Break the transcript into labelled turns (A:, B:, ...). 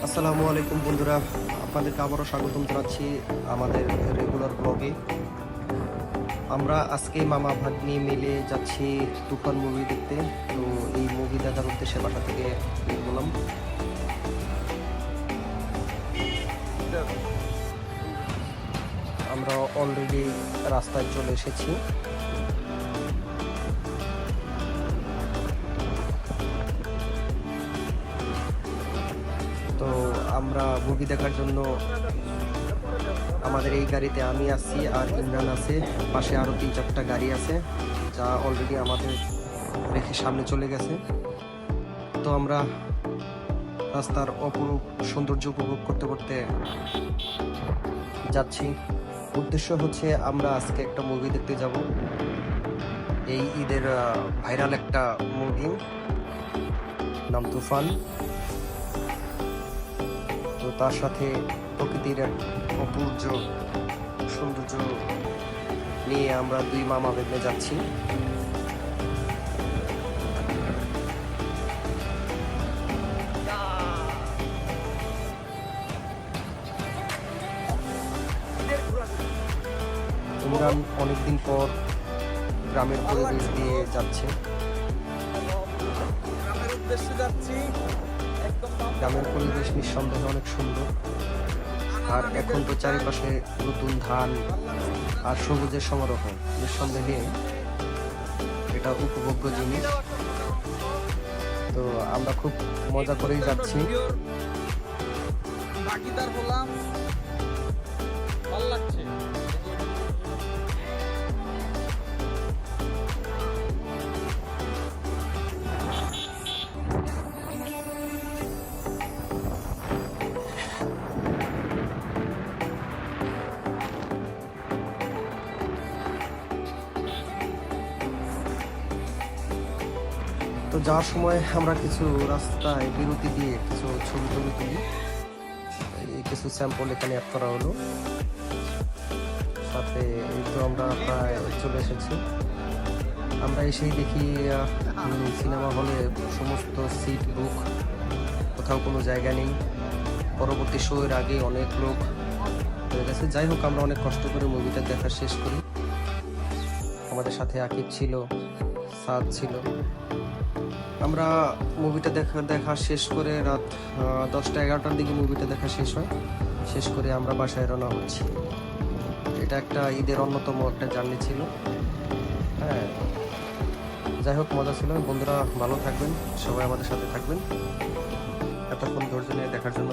A: আসসালামু আলাইকুম বন্ধুরা, আপনাদেরকে আবারও স্বাগতম জানাচ্ছি আমাদের রেগুলার ব্লগে। আমরা আজকে মামা ভাগ্নি মিলে যাচ্ছি তুফান মুভি দেখতে। তো এই মুভি দেখার উদ্দেশ্যে বাসা থেকে বের হলাম। আমরা অলরেডি রাস্তায় চলে এসেছি। তো আমরা মুভি দেখার জন্য আমাদের এই গাড়িতে আমি আছি আর ইমরান আছে, পাশে আরো 3-4টা গাড়ি আছে যা অলরেডি আমাদের রেখে সামনে চলে গেছে। তো আমরা রাস্তার অপরূপ সৌন্দর্য উপভোগ করতে করতে যাচ্ছি। উদ্দেশ্য হচ্ছে আমরা আজকে একটা মুভি দেখতে যাব। এই ঈদের ভাইরাল একটা মুভি, নাম তুফান। তো তার সাথে প্রকৃতির এক অপূর্ব সৌন্দর্য নিয়ে আমরা দুই মামা বেগনে যাচ্ছি। ইমরান অনেকদিন পর গ্রামের পরিবেশ দিয়ে যাচ্ছে। গ্রামের পরিবেশ নিঃসন্দেহে অনেক সুন্দর। আর এখন তো চারিপাশে নতুন ধান আর সবুজের সমারোহ, নিঃসন্দেহে এটা উপভোগ্য জিনিস। তো আমরা খুব মজা করেই যাচ্ছি। তো যাওয়ার সময় আমরা কিছু রাস্তায় বিরতি দিয়ে কিছু ছবি টবি তুলি। এই কিছু স্যাম্পল এখানে অ্যাড করা হলো। সাথে এই তো আমরা প্রায় চলে এসেছি। আমরা এসেই দেখি সিনেমা হলে সমস্ত সিট বুক, কোথাও কোনো জায়গা নেই। পরবর্তী শো এর আগে অনেক লোক হয়ে গেছে। যাই হোক, আমরা অনেক কষ্ট করে মুভিটা দেখা শেষ করি। আমাদের সাথে আকিব ছিল, সাদ ছিল। আমরা মুভিটা দেখা শেষ করে রাত 10টা-11টার দিকে মুভিটা দেখা শেষ হয়। শেষ করে আমরা বাসায় রওনা হচ্ছি। এটা একটা ঈদের অন্যতম একটা জার্নি ছিল। হ্যাঁ, যাই হোক, মজা ছিল। বন্ধুরা ভালো থাকবেন, সবাই আমাদের সাথে থাকবেন। এতক্ষণ ধৈর্য নিয়ে দেখার জন্য